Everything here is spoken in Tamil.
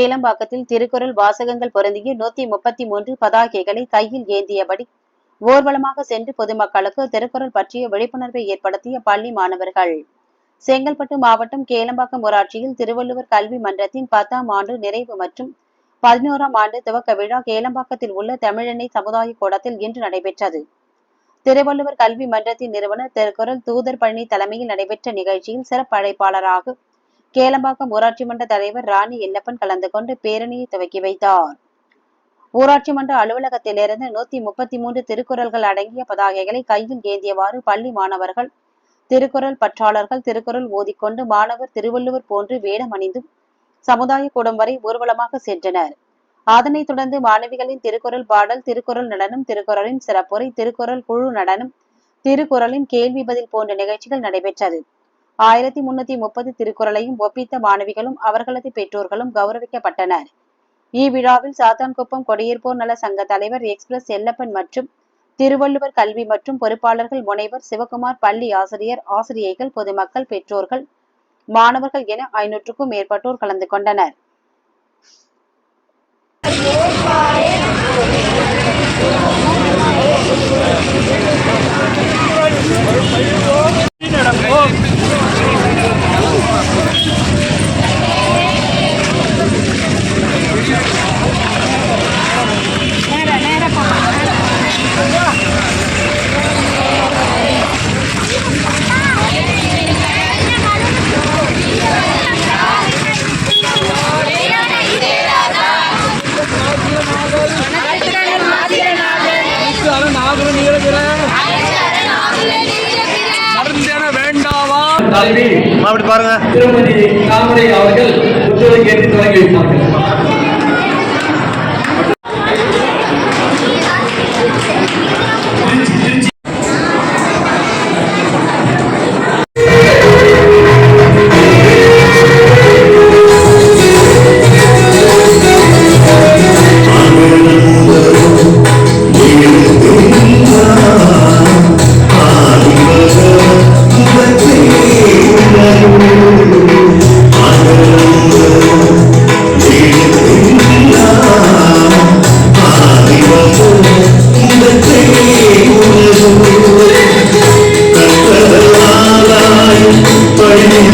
கேளம்பாக்கத்தில் திருக்குறள் வாசகங்கள் பொருந்திய 133 பதாகைகளை கையில் ஏந்தியபடி ஊர்வலமாக சென்று பொதுமக்களுக்கு திருக்குறள் பற்றிய விழிப்புணர்வை ஏற்படுத்திய பள்ளி மாணவர்கள். செங்கல்பட்டு மாவட்டம் கேளம்பாக்கம் ஊராட்சியில் திருவள்ளுவர் கல்வி மன்றத்தின் 10ஆம் ஆண்டு நிறைவு மற்றும் 11ஆம் ஆண்டு துவக்க விழா கேளம்பாக்கத்தில் உள்ள தமிழெண்ணெய் சமுதாய கூடத்தில் இன்று நடைபெற்றது. திருவள்ளுவர் கல்வி மன்றத்தின் நிறுவனர் திருக்குறள் தூதர் பழனி தலைமையில் நடைபெற்ற நிகழ்ச்சியில் சிறப்பு அழைப்பாளராக கேளம்பாக்கம் ஊராட்சி மன்ற தலைவர் ராணி எல்லப்பன் கலந்து கொண்டு பேரணியை துவக்கி வைத்தார். ஊராட்சி மன்ற அலுவலகத்திலிருந்து 133 திருக்குறள்கள் அடங்கிய பதாகைகளை கையில் ஏந்தியவாறு பள்ளி மாணவர்கள், திருக்குறள் பற்றாளர்கள் திருக்குறள் ஓதிக்கொண்டு மாணவர் திருவள்ளுவர் போன்று வேடம் அணிந்தும் சமுதாய கூடம் வரை ஊர்வலமாக சென்றனர். அதனைத் தொடர்ந்து மாணவிகளின் திருக்குறள் பாடல், திருக்குறள் நடனம், திருக்குறளின் சிறப்புரை, திருக்குறள் குழு நடனம், திருக்குறளின் கேள்வி பதில் போன்ற நிகழ்ச்சிகள் நடைபெற்றது. 1330 திருக்குறளையும் ஒப்பித்த மாணவிகளும் அவர்களது பெற்றோர்களும் கௌரவிக்கப்பட்டனர். இவ்விழாவில் சாத்தான்குப்பம் கொடியேற்போர் நல சங்க தலைவர் எக்ஸ்பிரஸ் எல்லப்பன் மற்றும் திருவள்ளுவர் கல்வி மற்றும் பொறுப்பாளர்கள் முனைவர் சிவகுமார், பள்ளி ஆசிரியர், ஆசிரியைகள், பொதுமக்கள், பெற்றோர்கள், மாணவர்கள் என 500க்கும் மேற்பட்டோர் கலந்து கொண்டனர். அப்படி பாருங்க. திருமதி காமரை அவர்கள் உத்தரவை கேட்டு தொடங்கி வைத்தார்கள். Poi